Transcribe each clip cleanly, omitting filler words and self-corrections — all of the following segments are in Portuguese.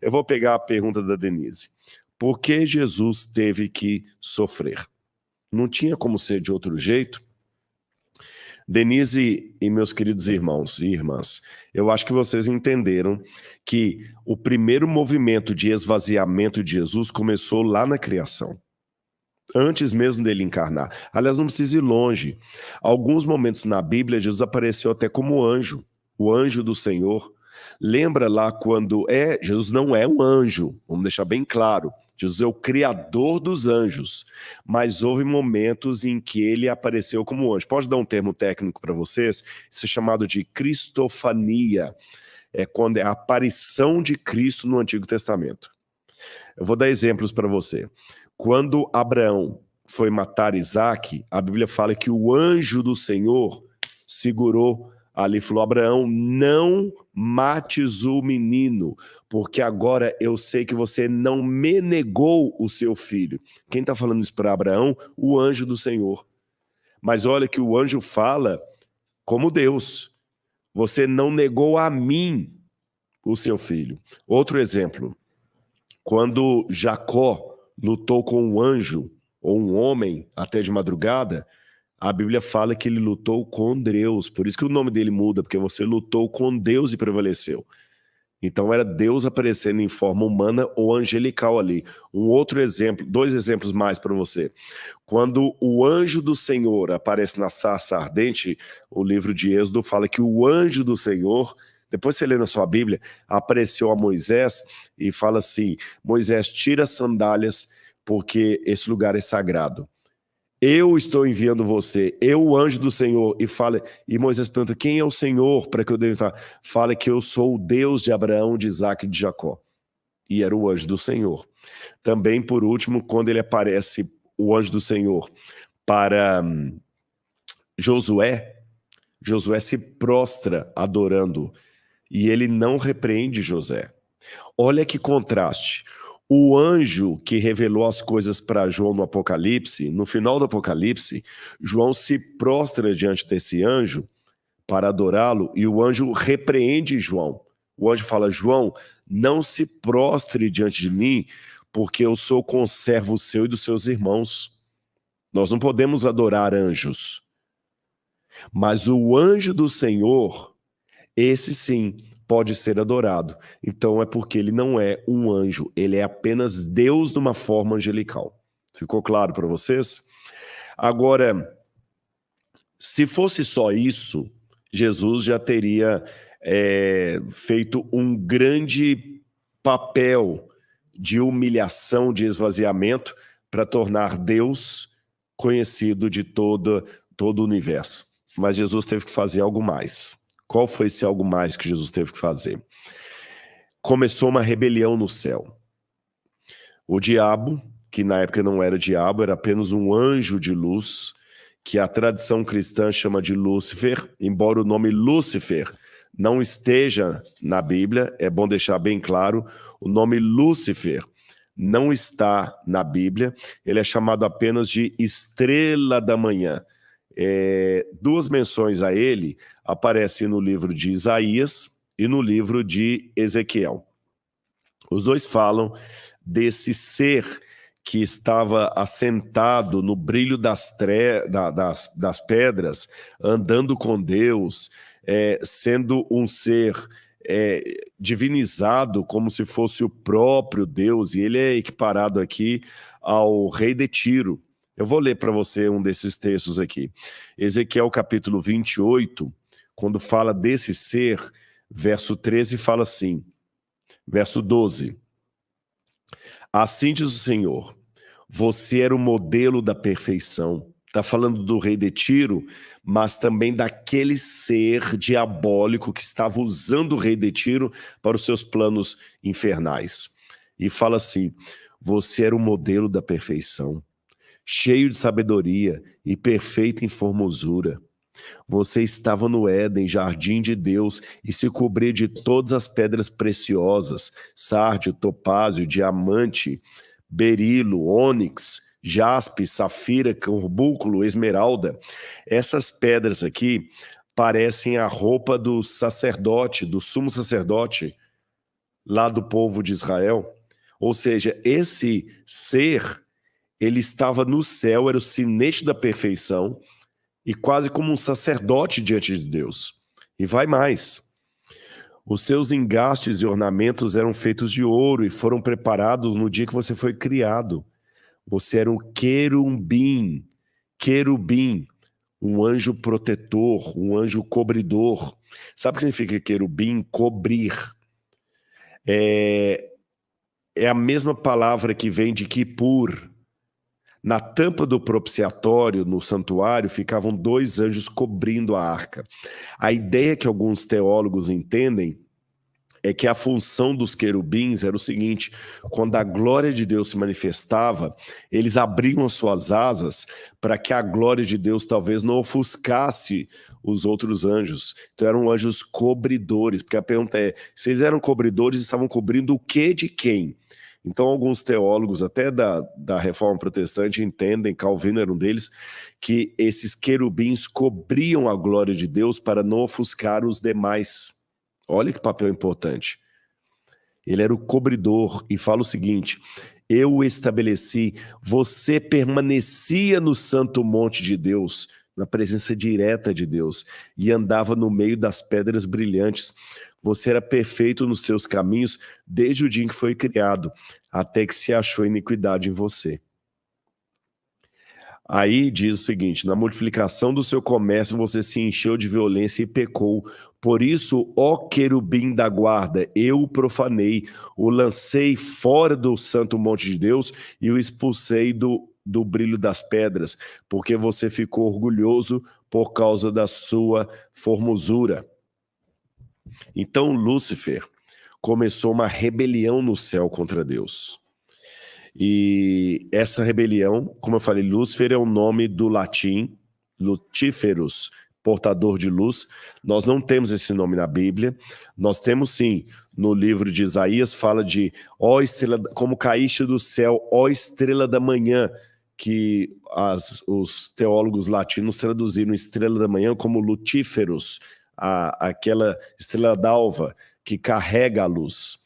Eu vou pegar a pergunta da Denise. Por que Jesus teve que sofrer? Não tinha como ser de outro jeito? Denise e meus queridos irmãos e irmãs, eu acho que vocês entenderam que o primeiro movimento de esvaziamento de Jesus começou lá na criação, antes mesmo dele encarnar. Aliás, não precisa ir longe. Alguns momentos na Bíblia, Jesus apareceu até como anjo, o anjo do Senhor. Lembra lá quando... Jesus não é um anjo, vamos deixar bem claro. Jesus é o criador dos anjos, mas houve momentos em que ele apareceu como anjo. Pode dar um termo técnico para vocês? Isso é chamado de cristofania. É quando é a aparição de Cristo no Antigo Testamento. Eu vou dar exemplos para você. Quando Abraão foi matar Isaque, a Bíblia fala que o anjo do Senhor segurou ali, falou: Abraão, não mates o menino, porque agora eu sei que você não me negou o seu filho. Quem está falando isso para Abraão? O anjo do Senhor. Mas olha que o anjo fala como Deus. Você não negou a mim o seu filho. Outro exemplo. Quando Jacó lutou com um anjo, ou um homem, até de madrugada, a Bíblia fala que ele lutou com Deus. Por isso que o nome dele muda, porque você lutou com Deus e prevaleceu. Então era Deus aparecendo em forma humana ou angelical ali. Um outro exemplo, 2 exemplos mais para você. Quando o anjo do Senhor aparece na sarça ardente, o livro de Êxodo fala que o anjo do Senhor, depois você lê na sua Bíblia, apareceu a Moisés e fala assim: Moisés, tira as sandálias, porque esse lugar é sagrado. Eu estou enviando você, eu, o anjo do Senhor, e Moisés pergunta: quem é o Senhor para que eu devo estar? Fala que eu sou o Deus de Abraão, de Isaque e de Jacó. E era o anjo do Senhor. Também, por último, quando ele aparece, o anjo do Senhor, para Josué, Josué se prostra adorando, e ele não repreende José. Olha que contraste. O anjo que revelou as coisas para João no Apocalipse, no final do Apocalipse, João se prostra diante desse anjo para adorá-lo e o anjo repreende João. O anjo fala: João, não se prostre diante de mim, porque eu sou conservo seu e dos seus irmãos. Nós não podemos adorar anjos. Mas o anjo do Senhor, esse sim, pode ser adorado. Então é porque ele não é um anjo, ele é apenas Deus numa forma angelical. Ficou claro para vocês? Agora, se fosse só isso, Jesus já teria feito um grande papel de humilhação, de esvaziamento, para tornar Deus conhecido de todo o universo. Mas Jesus teve que fazer algo mais. Qual foi esse algo mais que Jesus teve que fazer? Começou uma rebelião no céu. O diabo, que na época não era diabo, era apenas um anjo de luz, que a tradição cristã chama de Lúcifer, embora o nome Lúcifer não esteja na Bíblia, é bom deixar bem claro, o nome Lúcifer não está na Bíblia, ele é chamado apenas de estrela da manhã. 2 menções a ele aparecem no livro de Isaías e no livro de Ezequiel. Os dois falam desse ser que estava assentado no brilho das pedras, andando com Deus, sendo um ser divinizado como se fosse o próprio Deus, e ele é equiparado aqui ao rei de Tiro. Eu vou ler para você um desses textos aqui. Ezequiel capítulo 28, quando fala desse ser, verso 13 fala assim, verso 12. Assim diz o Senhor, você era o modelo da perfeição. Está falando do rei de Tiro, mas também daquele ser diabólico que estava usando o rei de Tiro para os seus planos infernais. E fala assim, você era o modelo da perfeição, cheio de sabedoria e perfeito em formosura. Você estava no Éden, jardim de Deus, e se cobria de todas as pedras preciosas, sárdio, topázio, diamante, berilo, ônix, jaspe, safira, carbúnculo, esmeralda. Essas pedras aqui parecem a roupa do sacerdote, do sumo sacerdote, lá do povo de Israel. Ou seja, esse ser, ele estava no céu, era o sinete da perfeição e quase como um sacerdote diante de Deus. E vai mais. Os seus engastes e ornamentos eram feitos de ouro e foram preparados no dia que você foi criado. Você era um querubim, um anjo protetor, um anjo cobridor. Sabe o que significa querubim? Cobrir. É a mesma palavra que vem de Kippur. Na tampa do propiciatório, no santuário, ficavam 2 anjos cobrindo a arca. A ideia que alguns teólogos entendem é que a função dos querubins era o seguinte: quando a glória de Deus se manifestava, eles abriam as suas asas para que a glória de Deus talvez não ofuscasse os outros anjos. Então eram anjos cobridores, porque a pergunta é, se eles eram cobridores, estavam cobrindo o que de quem? Então alguns teólogos, até da Reforma Protestante, entendem, Calvino era um deles, que esses querubins cobriam a glória de Deus para não ofuscar os demais. Olha que papel importante. Ele era o cobridor e fala o seguinte: eu o estabeleci, você permanecia no santo monte de Deus, na presença direta de Deus, e andava no meio das pedras brilhantes. Você era perfeito nos seus caminhos desde o dia em que foi criado, até que se achou iniquidade em você. Aí diz o seguinte: na multiplicação do seu comércio você se encheu de violência e pecou. Por isso, ó querubim da guarda, eu o profanei, o lancei fora do santo monte de Deus e o expulsei do brilho das pedras, porque você ficou orgulhoso por causa da sua formosura. Então Lúcifer começou uma rebelião no céu contra Deus. E essa rebelião, como eu falei, Lúcifer é o nome do latim, Luciferus, portador de luz. Nós não temos esse nome na Bíblia. Nós temos sim, no livro de Isaías, fala de ó estrela, como caíste do céu, ó estrela da manhã, que os teólogos latinos traduziram estrela da manhã como Luciferus, aquela estrela d'alva que carrega a luz.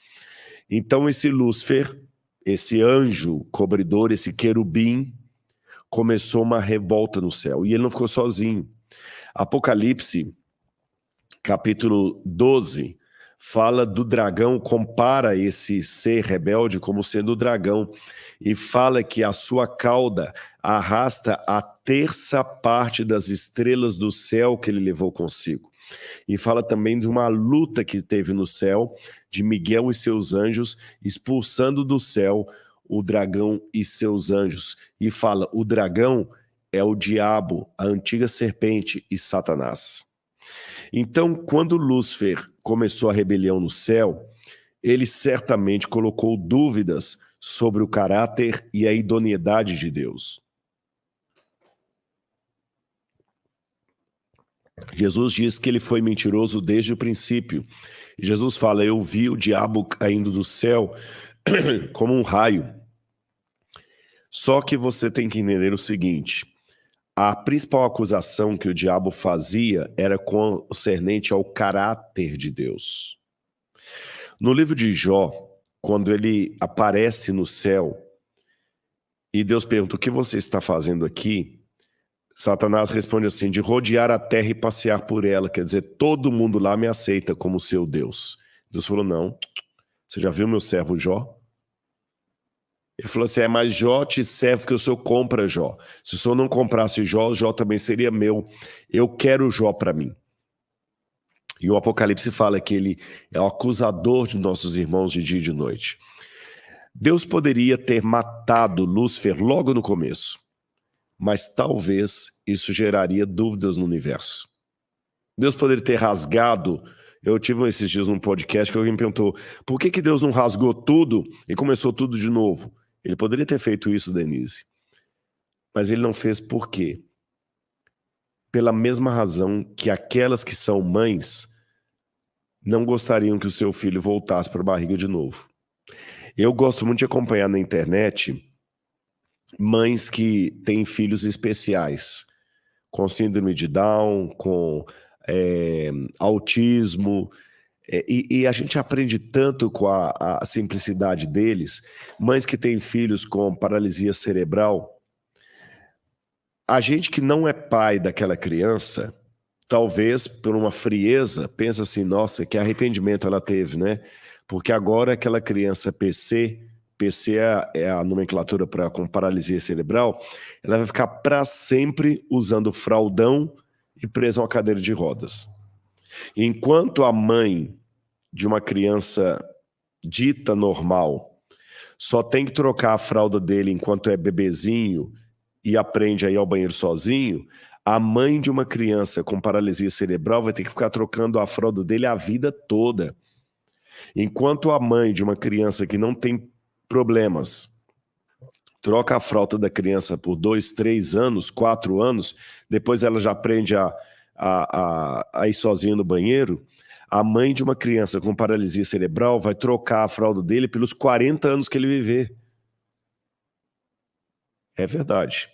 Então esse Lúcifer, esse anjo cobridor, esse querubim, começou uma revolta no céu. E ele não ficou sozinho. Apocalipse, capítulo 12, fala do dragão, compara esse ser rebelde como sendo o dragão, e fala que a sua cauda arrasta a 1/3 das estrelas do céu que ele levou consigo. E fala também de uma luta que teve no céu, de Miguel e seus anjos, expulsando do céu o dragão e seus anjos. E fala, o dragão é o diabo, a antiga serpente e Satanás. Então, quando Lúcifer começou a rebelião no céu, ele certamente colocou dúvidas sobre o caráter e a idoneidade de Deus. Jesus diz que ele foi mentiroso desde o princípio. Jesus fala, eu vi o diabo caindo do céu como um raio. Só que você tem que entender o seguinte, a principal acusação que o diabo fazia era concernente ao caráter de Deus. No livro de Jó, quando ele aparece no céu e Deus pergunta, o que você está fazendo aqui? Satanás responde assim, de rodear a terra e passear por ela, quer dizer, todo mundo lá me aceita como seu Deus. Deus falou, não, você já viu meu servo Jó? Ele falou assim, mas Jó te serve porque o senhor compra Jó. Se o senhor não comprasse Jó, Jó também seria meu. Eu quero Jó para mim. E o Apocalipse fala que ele é o acusador de nossos irmãos de dia e de noite. Deus poderia ter matado Lúcifer logo no começo, mas talvez isso geraria dúvidas no universo. Deus poderia ter rasgado. Eu tive esses dias num podcast que alguém me perguntou, por que Deus não rasgou tudo e começou tudo de novo? Ele poderia ter feito isso, Denise. Mas ele não fez por quê? Pela mesma razão que aquelas que são mães não gostariam que o seu filho voltasse para a barriga de novo. Eu gosto muito de acompanhar na internet mães que têm filhos especiais, com síndrome de Down, com autismo, E a gente aprende tanto com a simplicidade deles. Mães que têm filhos com paralisia cerebral, a gente que não é pai daquela criança, talvez por uma frieza, pensa assim, nossa, que arrependimento ela teve, né? Porque agora aquela criança PC é a nomenclatura com paralisia cerebral, ela vai ficar para sempre usando fraldão e presa a uma cadeira de rodas. Enquanto a mãe de uma criança dita normal só tem que trocar a fralda dele enquanto é bebezinho e aprende a ir ao banheiro sozinho, a mãe de uma criança com paralisia cerebral vai ter que ficar trocando a fralda dele a vida toda. Enquanto a mãe de uma criança que não tem problemas troca a fralda da criança por 2, 3 anos, 4 anos, depois ela já aprende a ir sozinha no banheiro, a mãe de uma criança com paralisia cerebral vai trocar a fralda dele pelos 40 anos que ele viver. É verdade.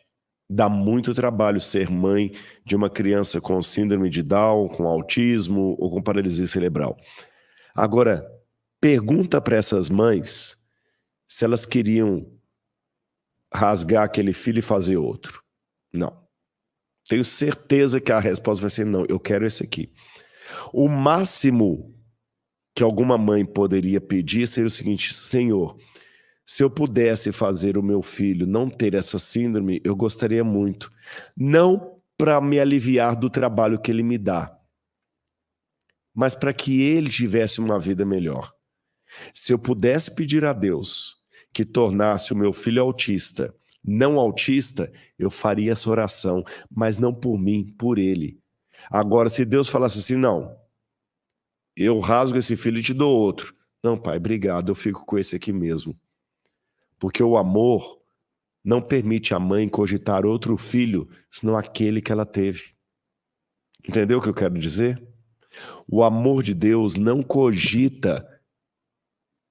Dá muito trabalho ser mãe de uma criança com síndrome de Down, com autismo ou com paralisia cerebral. Agora, pergunta para essas mães se elas queriam rasgar aquele filho e fazer outro. Não. Tenho certeza que a resposta vai ser não, eu quero esse aqui. O máximo que alguma mãe poderia pedir seria o seguinte: Senhor, se eu pudesse fazer o meu filho não ter essa síndrome, eu gostaria muito. Não para me aliviar do trabalho que ele me dá, mas para que ele tivesse uma vida melhor. Se eu pudesse pedir a Deus que tornasse o meu filho autista, não autista, eu faria essa oração, mas não por mim, por ele. Agora, se Deus falasse assim, não, eu rasgo esse filho e te dou outro. Não, pai, obrigado, eu fico com esse aqui mesmo. Porque o amor não permite a mãe cogitar outro filho, senão aquele que ela teve. Entendeu o que eu quero dizer? O amor de Deus não cogita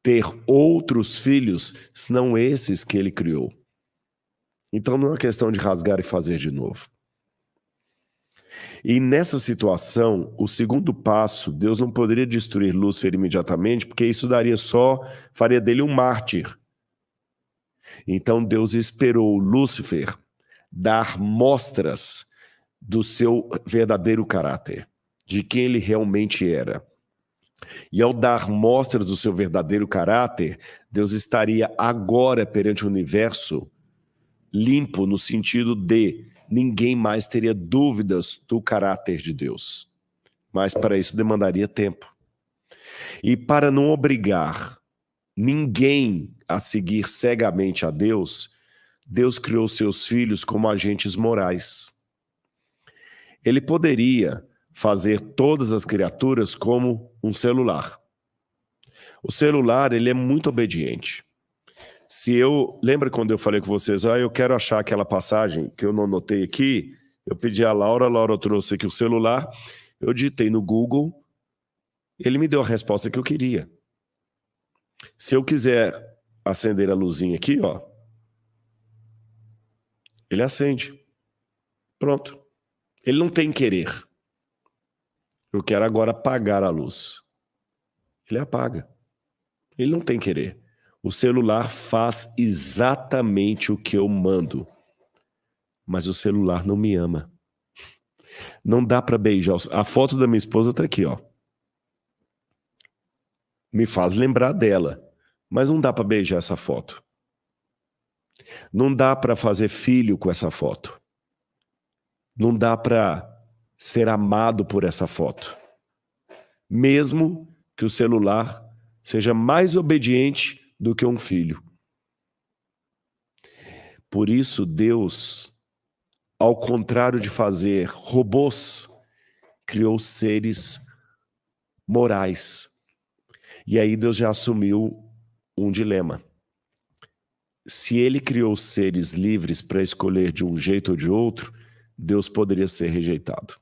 ter outros filhos, senão esses que ele criou. Então não é uma questão de rasgar e fazer de novo. E nessa situação, o segundo passo, Deus não poderia destruir Lúcifer imediatamente, porque isso faria dele um mártir. Então Deus esperou Lúcifer dar mostras do seu verdadeiro caráter, de quem ele realmente era. E ao dar mostras do seu verdadeiro caráter, Deus estaria agora perante o universo limpo no sentido de ninguém mais teria dúvidas do caráter de Deus. Mas para isso demandaria tempo. E para não obrigar ninguém a seguir cegamente a Deus, Deus criou seus filhos como agentes morais. Ele poderia fazer todas as criaturas como um celular. O celular, ele é muito obediente. Lembra quando eu falei com vocês, eu quero achar aquela passagem que eu não anotei aqui, eu pedi a Laura trouxe aqui o celular, eu digitei no Google, ele me deu a resposta que eu queria. Se eu quiser acender a luzinha aqui, ó, ele acende. Pronto. Ele não tem querer. Eu quero agora apagar a luz. Ele apaga. Ele não tem querer. O celular faz exatamente o que eu mando. Mas o celular não me ama. Não dá para beijar. A foto da minha esposa tá aqui, ó. Me faz lembrar dela. Mas não dá para beijar essa foto. Não dá para fazer filho com essa foto. Não dá para ser amado por essa foto. Mesmo que o celular seja mais obediente do que um filho. Por isso, Deus, ao contrário de fazer robôs, criou seres morais. E aí Deus já assumiu um dilema. Se ele criou seres livres para escolher de um jeito ou de outro, Deus poderia ser rejeitado.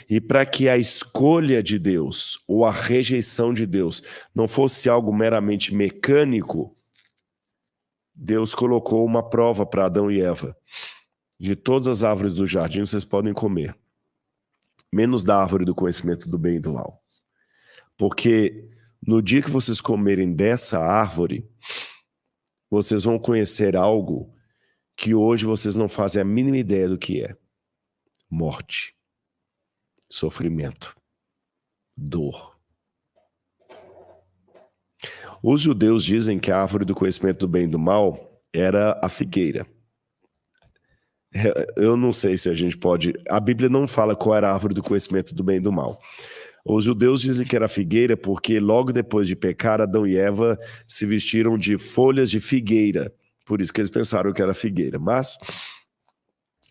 E para que a escolha de Deus ou a rejeição de Deus não fosse algo meramente mecânico, Deus colocou uma prova para Adão e Eva. De todas as árvores do jardim vocês podem comer, menos da árvore do conhecimento do bem e do mal. Porque no dia que vocês comerem dessa árvore, vocês vão conhecer algo que hoje vocês não fazem a mínima ideia do que é: morte, sofrimento, dor. Os judeus dizem que a árvore do conhecimento do bem e do mal era a figueira. Eu não sei se a gente pode... A Bíblia não fala qual era a árvore do conhecimento do bem e do mal. Os judeus dizem que era a figueira porque logo depois de pecar, Adão e Eva se vestiram de folhas de figueira. Por isso que eles pensaram que era figueira. Mas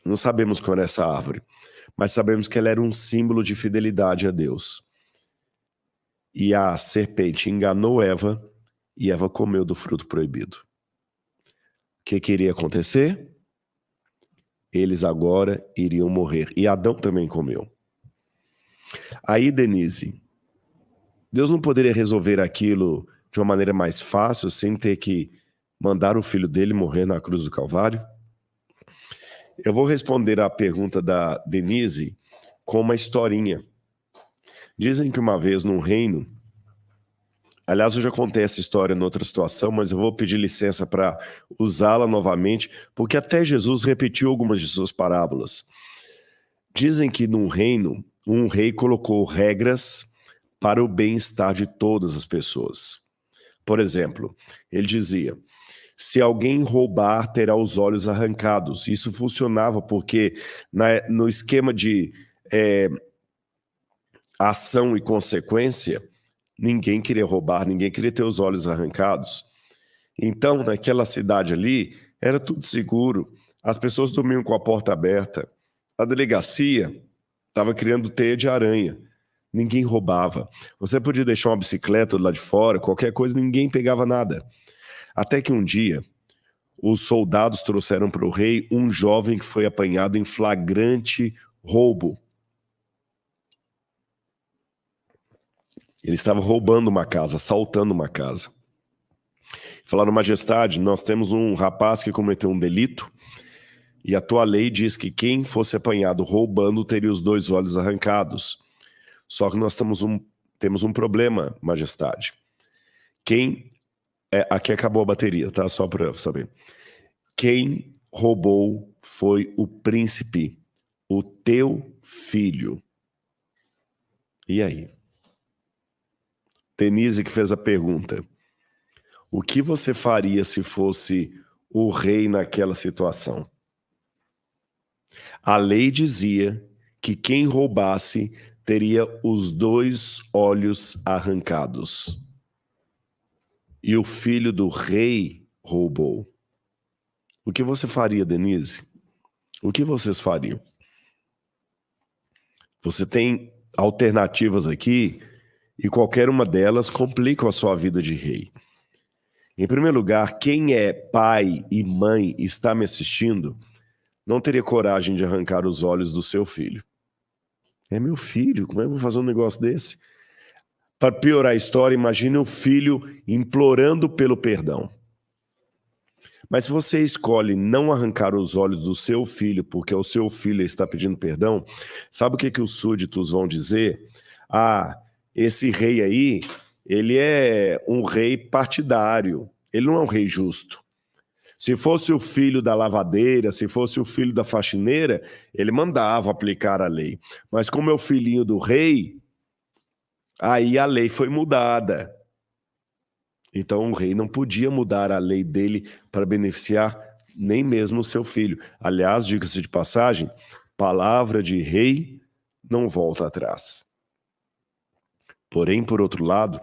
não sabemos qual era essa árvore. Mas sabemos que ela era um símbolo de fidelidade a Deus. E a serpente enganou Eva e Eva comeu do fruto proibido. O que iria acontecer? Eles agora iriam morrer. E Adão também comeu. Aí, Denise, Deus não poderia resolver aquilo de uma maneira mais fácil, sem ter que mandar o filho dele morrer na cruz do Calvário? Eu vou responder à pergunta da Denise com uma historinha. Dizem que uma vez num reino... Aliás, eu já contei essa história em outra situação, mas eu vou pedir licença para usá-la novamente, porque até Jesus repetiu algumas de suas parábolas. Dizem que num reino, um rei colocou regras para o bem-estar de todas as pessoas. Por exemplo, ele dizia: se alguém roubar, terá os olhos arrancados. Isso funcionava porque no esquema de ação e consequência, ninguém queria roubar, ninguém queria ter os olhos arrancados. Então, naquela cidade ali, era tudo seguro. As pessoas dormiam com a porta aberta. A delegacia estava criando teia de aranha. Ninguém roubava. Você podia deixar uma bicicleta lá de fora, qualquer coisa, ninguém pegava nada. Até que um dia, os soldados trouxeram para o rei um jovem que foi apanhado em flagrante roubo. Ele estava roubando uma casa, assaltando uma casa. Falaram: majestade, nós temos um rapaz que cometeu um delito e a tua lei diz que quem fosse apanhado roubando teria os 2 olhos arrancados. Só que nós temos um problema, majestade. Aqui acabou a bateria, tá? Só para saber. Quem roubou foi o príncipe, o teu filho. E aí? Denise que fez a pergunta: o que você faria se fosse o rei naquela situação? A lei dizia que quem roubasse teria os 2 olhos arrancados. E o filho do rei roubou. O que você faria, Denise? O que vocês fariam? Você tem alternativas aqui e qualquer uma delas complica a sua vida de rei. Em primeiro lugar, quem é pai e mãe e está me assistindo não teria coragem de arrancar os olhos do seu filho. É meu filho, como é que eu vou fazer um negócio desse? Para piorar a história, imagine o filho implorando pelo perdão. Mas se você escolhe não arrancar os olhos do seu filho porque o seu filho está pedindo perdão, sabe o que os súditos vão dizer? Ah, esse rei aí, ele é um rei partidário, ele não é um rei justo. Se fosse o filho da lavadeira, se fosse o filho da faxineira, ele mandava aplicar a lei. Mas como é o filhinho do rei, aí a lei foi mudada. Então o rei não podia mudar a lei dele para beneficiar nem mesmo o seu filho. Aliás, diga-se de passagem, palavra de rei não volta atrás. Porém, por outro lado,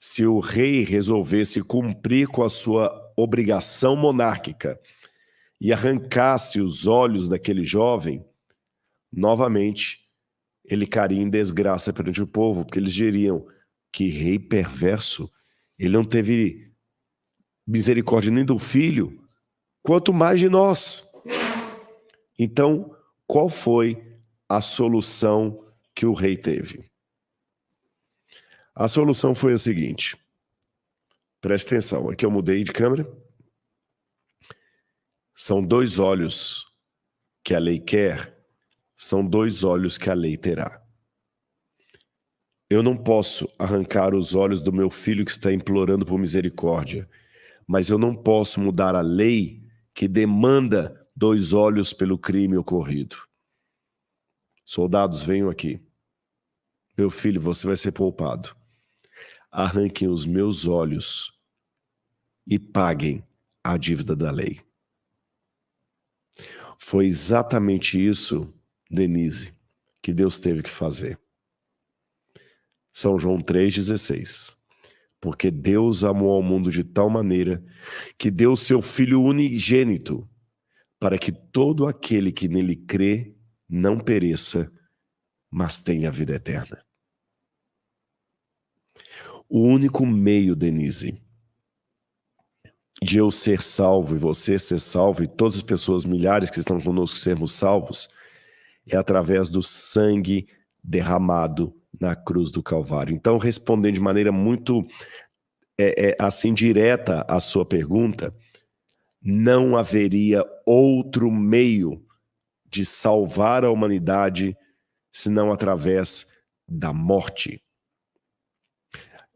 se o rei resolvesse cumprir com a sua obrigação monárquica e arrancasse os olhos daquele jovem, novamente ele cairia em desgraça perante o povo, porque eles diriam: que rei perverso, ele não teve misericórdia nem do filho, quanto mais de nós. Então, qual foi a solução que o rei teve? A solução foi a seguinte. Preste atenção, aqui eu mudei de câmera. São 2 olhos que a lei quer, são 2 olhos que a lei terá. Eu não posso arrancar os olhos do meu filho que está implorando por misericórdia, mas eu não posso mudar a lei que demanda 2 olhos pelo crime ocorrido. Soldados, venham aqui. Meu filho, você vai ser poupado. Arranquem os meus olhos e paguem a dívida da lei. Foi exatamente isso, Denise, que Deus teve que fazer. São João 3,16. Porque Deus amou ao mundo de tal maneira que deu seu Filho unigênito, para que todo aquele que nele crê não pereça, mas tenha a vida eterna. O único meio, Denise, de eu ser salvo e você ser salvo e todas as pessoas, milhares que estão conosco, sermos salvos, é através do sangue derramado na cruz do Calvário. Então, respondendo de maneira muito assim direta à sua pergunta, não haveria outro meio de salvar a humanidade senão através da morte.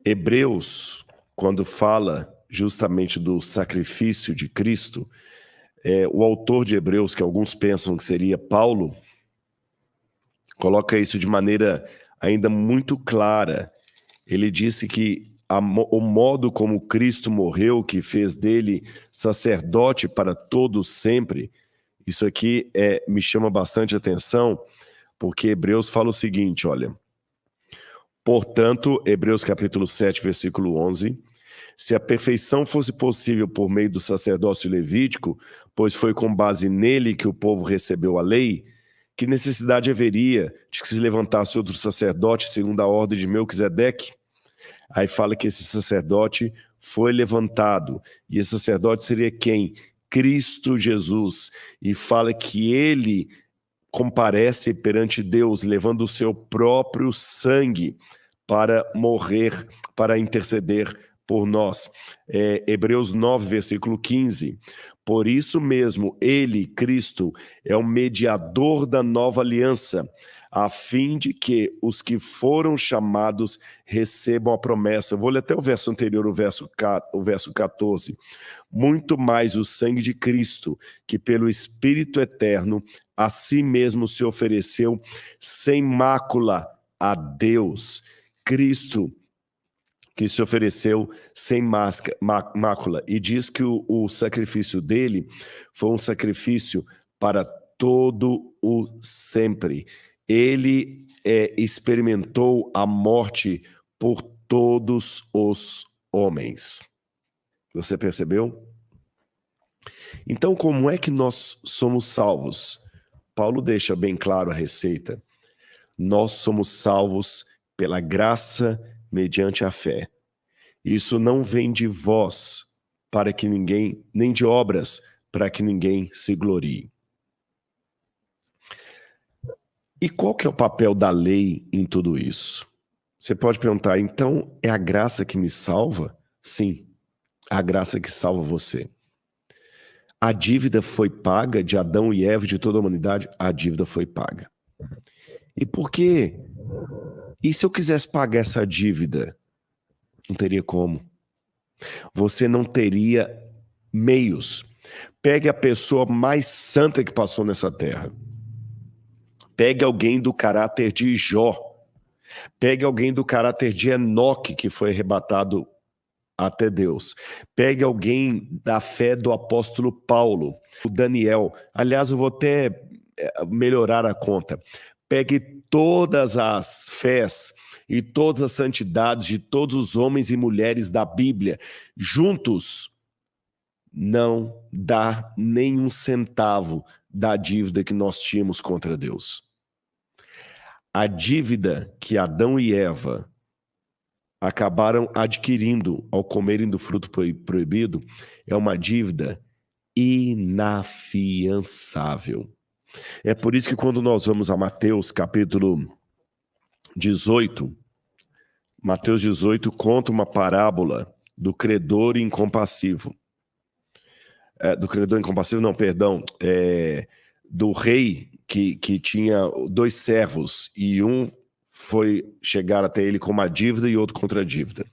Hebreus, quando fala justamente do sacrifício de Cristo, o autor de Hebreus, que alguns pensam que seria Paulo, coloca isso de maneira ainda muito clara. Ele disse que o modo como Cristo morreu, que fez dele sacerdote para todos sempre, isso aqui me chama bastante atenção, porque Hebreus fala o seguinte, olha, portanto, Hebreus capítulo 7, versículo 11, se a perfeição fosse possível por meio do sacerdócio levítico, pois foi com base nele que o povo recebeu a lei, que necessidade haveria de que se levantasse outro sacerdote segundo a ordem de Melquisedeque? Aí fala que esse sacerdote foi levantado, e esse sacerdote seria quem? Cristo Jesus, e fala que ele comparece perante Deus, levando o seu próprio sangue para morrer, para interceder por nós. Hebreus 9, versículo 15. Por isso mesmo, ele, Cristo, é o mediador da nova aliança, a fim de que os que foram chamados recebam a promessa. Eu vou ler até o verso anterior, o verso 14. Muito mais o sangue de Cristo, que pelo Espírito eterno a si mesmo se ofereceu sem mácula a Deus. Cristo que se ofereceu sem mácula, e diz que o sacrifício dele foi um sacrifício para todo o sempre. Ele experimentou a morte por todos os homens. Você percebeu? Então, como é que nós somos salvos? Paulo deixa bem claro a receita. Nós somos salvos pela graça mediante a fé. Isso não vem de vós, para que ninguém, nem de obras, para que ninguém se glorie. E qual que é o papel da lei em tudo isso? Você pode perguntar, então, é a graça que me salva? Sim, a graça que salva você. A dívida foi paga de Adão e Eva e de toda a humanidade? A dívida foi paga. E por quê? E se eu quisesse pagar essa dívida? Não teria como. Você não teria meios. Pegue a pessoa mais santa que passou nessa terra. Pegue alguém do caráter de Jó. Pegue alguém do caráter de Enoque, que foi arrebatado até Deus. Pegue alguém da fé do apóstolo Paulo, o Daniel. Aliás, eu vou até melhorar a conta. Pegue todas as fés e todas as santidades de todos os homens e mulheres da Bíblia, juntos, não dá nem um centavo da dívida que nós tínhamos contra Deus. A dívida que Adão e Eva acabaram adquirindo ao comerem do fruto proibido é uma dívida inafiançável. É por isso que quando nós vamos a Mateus capítulo 18, Mateus 18 conta uma parábola do credor incompassivo. Do credor incompassivo, não, perdão, do rei que tinha 2 servos e um foi chegar até ele com uma dívida e outro contra dívida.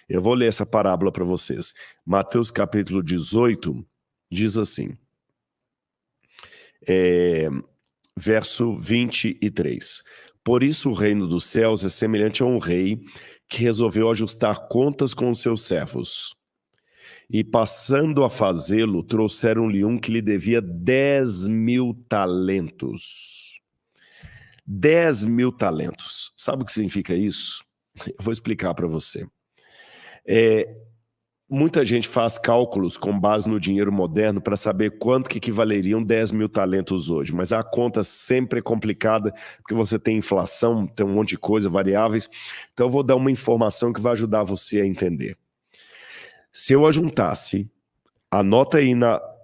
Eu vou ler essa parábola para vocês. Mateus capítulo 18 diz assim, verso 23. Por isso o reino dos céus é semelhante a um rei que resolveu ajustar contas com os seus servos. E passando a fazê-lo, trouxeram-lhe um que lhe devia 10.000 talentos. 10.000 talentos. Sabe o que significa isso? Eu vou explicar para você. Muita gente faz cálculos com base no dinheiro moderno para saber quanto que equivaleriam 10.000 talentos hoje, mas a conta sempre é complicada, porque você tem inflação, tem um monte de coisa, variáveis. Então eu vou dar uma informação que vai ajudar você a entender. Se eu ajuntasse, anota aí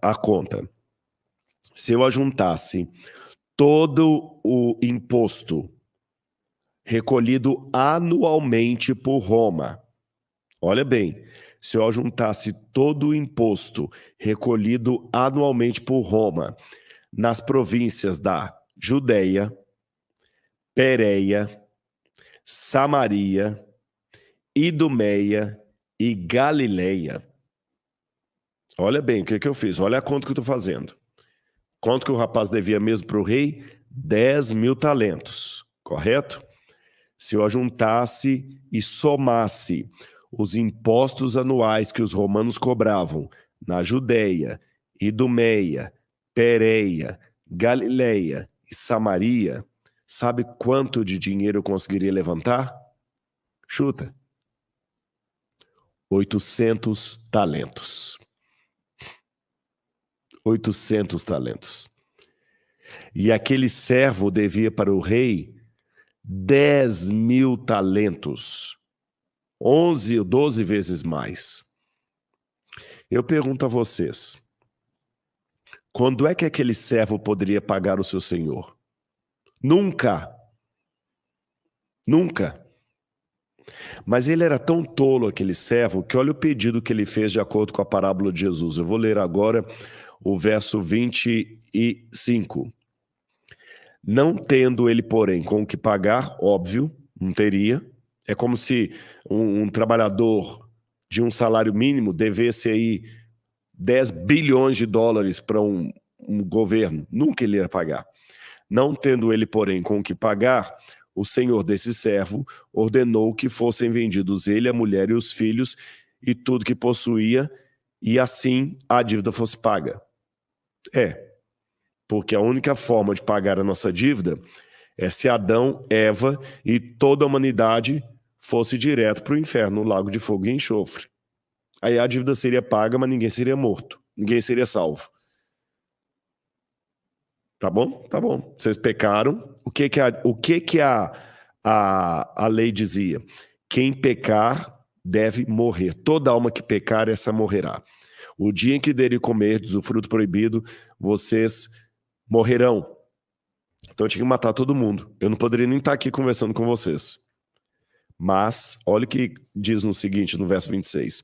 a conta, se eu ajuntasse todo o imposto recolhido anualmente por Roma, olha bem, se eu juntasse todo o imposto recolhido anualmente por Roma nas províncias da Judeia, Pérea, Samaria, Idumeia e Galileia. Olha bem o que eu fiz, olha a conta que eu estou fazendo. Quanto que o rapaz devia mesmo para o rei? 10.000 talentos, correto? Se eu ajuntasse e somasse os impostos anuais que os romanos cobravam na Judeia, Idumeia, Pérea, Galileia e Samaria, sabe quanto de dinheiro eu conseguiria levantar? Chuta. 800 talentos. 800 talentos. E aquele servo devia para o rei 10.000 talentos. 11 ou 12 vezes mais. Eu pergunto a vocês, quando é que aquele servo poderia pagar o seu senhor? Nunca. Nunca. Mas ele era tão tolo, aquele servo, que olha o pedido que ele fez de acordo com a parábola de Jesus. Eu vou ler agora o verso 25. Não tendo ele, porém, com o que pagar, óbvio, não teria. É como se um trabalhador de um salário mínimo devesse aí 10 bilhões de dólares para um governo. Nunca ele ia pagar. Não tendo ele, porém, com o que pagar, o senhor desse servo ordenou que fossem vendidos ele, a mulher e os filhos e tudo que possuía, e assim a dívida fosse paga. Porque a única forma de pagar a nossa dívida é se Adão, Eva e toda a humanidade fosse direto para o inferno, no lago de fogo e enxofre. Aí a dívida seria paga, mas ninguém seria morto, ninguém seria salvo. Tá bom? Tá bom. Vocês pecaram. O que a lei dizia? Quem pecar deve morrer. Toda alma que pecar, essa morrerá. O dia em que derem comer do fruto proibido, vocês morrerão. Então eu tinha que matar todo mundo. Eu não poderia nem estar aqui conversando com vocês. Mas, olha o que diz no seguinte, no verso 26.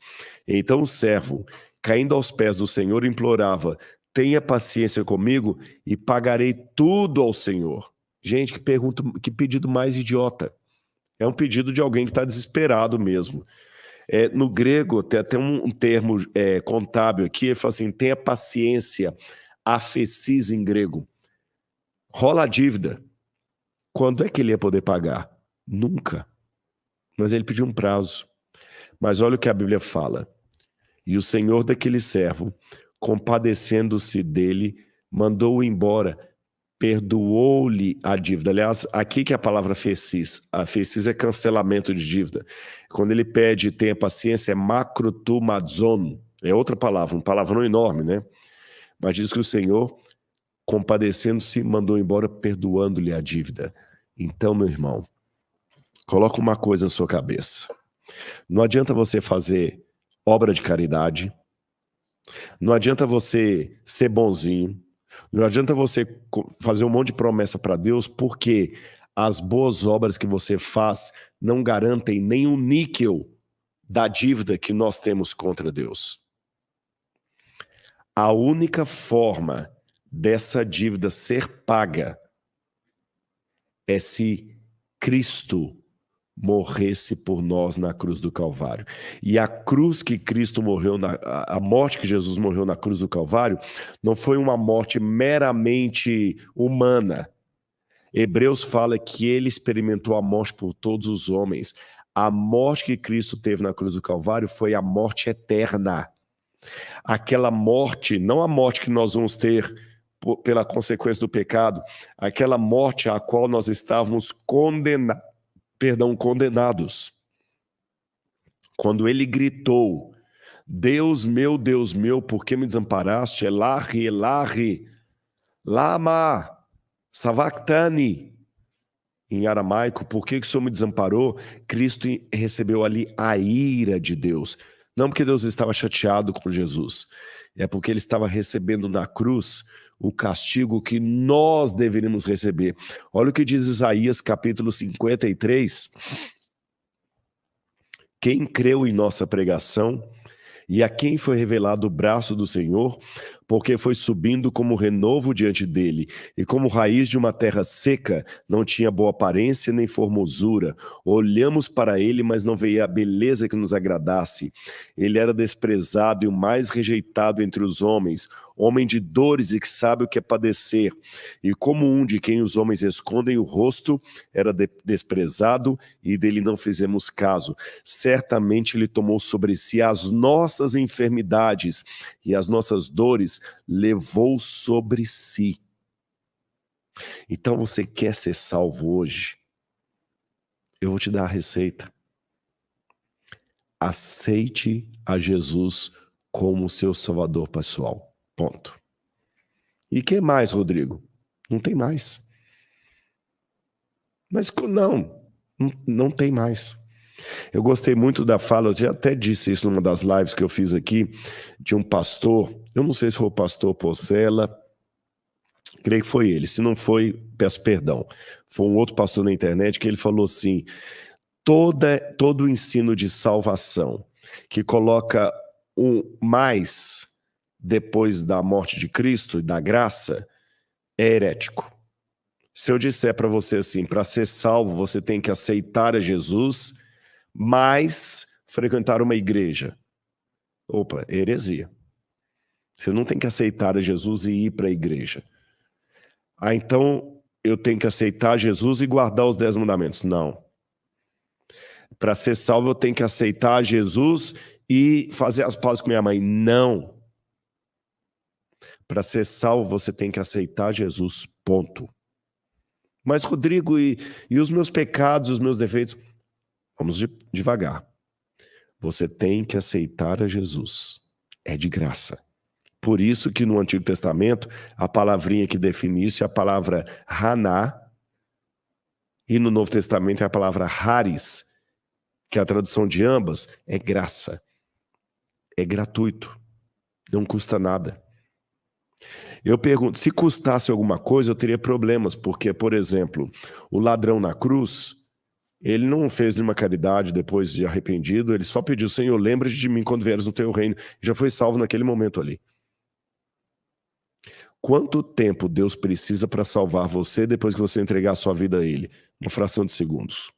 Então o servo, caindo aos pés do Senhor, implorava: tenha paciência comigo e pagarei tudo ao Senhor. Gente, que pergunta, que pedido mais idiota. É um pedido de alguém que está desesperado mesmo. No grego, tem até um termo contábil aqui, ele fala assim, tenha paciência, afesis em grego. Rola a dívida. Quando é que ele ia poder pagar? Nunca. Mas ele pediu um prazo. Mas olha o que a Bíblia fala. E o senhor daquele servo, compadecendo-se dele, mandou-o embora, perdoou-lhe a dívida. Aliás, aqui que é a palavra fecis. A fecis é cancelamento de dívida. Quando ele pede tenha paciência, é macrotumazon. É outra palavra, um palavrão enorme, né? Mas diz que o Senhor, compadecendo-se, mandou embora, perdoando-lhe a dívida. Então, meu irmão, coloca uma coisa na sua cabeça. Não adianta você fazer obra de caridade, não adianta você ser bonzinho, não adianta você fazer um monte de promessa para Deus, porque as boas obras que você faz não garantem nem um níquel da dívida que nós temos contra Deus. A única forma dessa dívida ser paga é se Cristo morresse por nós na cruz do Calvário. E a cruz que Cristo morreu, a morte que Jesus morreu na cruz do Calvário, não foi uma morte meramente humana. Hebreus fala que ele experimentou a morte por todos os homens. A morte que Cristo teve na cruz do Calvário foi a morte eterna. Aquela morte, não a morte que nós vamos ter pela consequência do pecado, aquela morte a qual nós estávamos condenados. Quando ele gritou, Deus meu, por que me desamparaste? Elahi, Elahi, lama sabachthani. Em aramaico, por que o Senhor me desamparou? Cristo recebeu ali a ira de Deus. Não porque Deus estava chateado com Jesus, é porque ele estava recebendo na cruz o castigo que nós deveríamos receber. Olha o que diz Isaías capítulo 53. Quem creu em nossa pregação e a quem foi revelado o braço do Senhor, porque foi subindo como renovo diante dele, e como raiz de uma terra seca, não tinha boa aparência nem formosura. Olhamos para ele, mas não veio a beleza que nos agradasse. Ele era desprezado e o mais rejeitado entre os homens, homem de dores e que sabe o que é padecer. E como um de quem os homens escondem o rosto, era desprezado e dele não fizemos caso. Certamente ele tomou sobre si as nossas enfermidades e as nossas dores levou sobre si. Então você quer ser salvo hoje? Eu vou te dar a receita. Aceite a Jesus como seu salvador pessoal. Ponto. E que mais, Rodrigo? Não tem mais. Mas não tem mais. Eu gostei muito da fala, eu já até disse isso numa das lives que eu fiz aqui, de um pastor, eu não sei se foi o pastor Porcela, creio que foi ele, se não foi, peço perdão. Foi um outro pastor na internet que ele falou assim, todo o ensino de salvação que coloca o mais depois da morte de Cristo e da graça é herético. Se eu disser para você assim, para ser salvo você tem que aceitar a Jesus, mas frequentar uma igreja. Opa, heresia. Você não tem que aceitar a Jesus e ir para a igreja. Ah, então eu tenho que aceitar Jesus e guardar os 10 mandamentos. Não. Para ser salvo eu tenho que aceitar Jesus e fazer as pazes com minha mãe. Não. Para ser salvo você tem que aceitar Jesus, ponto. Mas Rodrigo, e os meus pecados, os meus defeitos? Vamos devagar. Você tem que aceitar a Jesus. É de graça. Por isso que no Antigo Testamento, a palavrinha que define isso é a palavra Haná, e no Novo Testamento é a palavra Haris, que a tradução de ambas é graça. É gratuito. Não custa nada. Eu pergunto, se custasse alguma coisa, eu teria problemas, porque, por exemplo, o ladrão na cruz, ele não fez nenhuma caridade depois de arrependido, ele só pediu, Senhor, lembra-te de mim quando vieres no teu reino. Já foi salvo naquele momento ali. Quanto tempo Deus precisa para salvar você depois que você entregar a sua vida a Ele? Uma fração de segundos.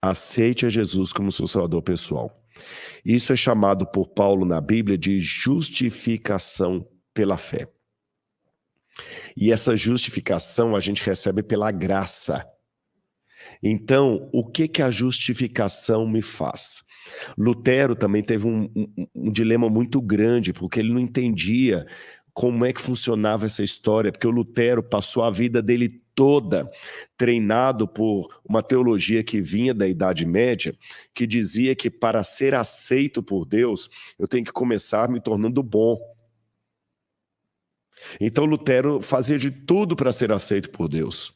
Aceite a Jesus como seu salvador pessoal. Isso é chamado por Paulo na Bíblia de justificação pela fé. E essa justificação a gente recebe pela graça. Então, o que a justificação me faz? Lutero também teve um dilema muito grande, porque ele não entendia como é que funcionava essa história, porque o Lutero passou a vida dele toda treinado por uma teologia que vinha da Idade Média, que dizia que para ser aceito por Deus, eu tenho que começar me tornando bom. Então Lutero fazia de tudo para ser aceito por Deus.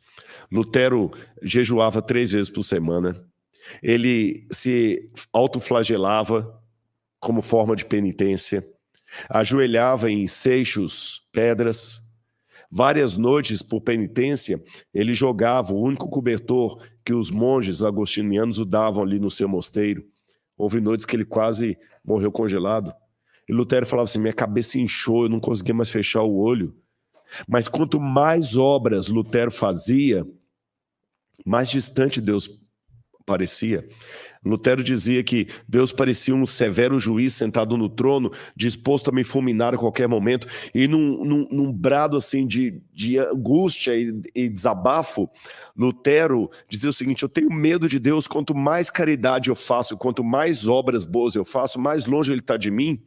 Lutero jejuava 3 vezes por semana, ele se autoflagelava como forma de penitência, ajoelhava em seixos, pedras. Várias noites, por penitência, ele jogava o único cobertor que os monges agostinianos o davam ali no seu mosteiro. Houve noites que ele quase morreu congelado. E Lutero falava assim, minha cabeça inchou, eu não conseguia mais fechar o olho. Mas quanto mais obras Lutero fazia, mais distante Deus parecia. Lutero dizia que Deus parecia um severo juiz sentado no trono, disposto a me fulminar a qualquer momento, e num brado assim de angústia e desabafo, Lutero dizia o seguinte: eu tenho medo de Deus, quanto mais caridade eu faço, quanto mais obras boas eu faço, mais longe ele está de mim.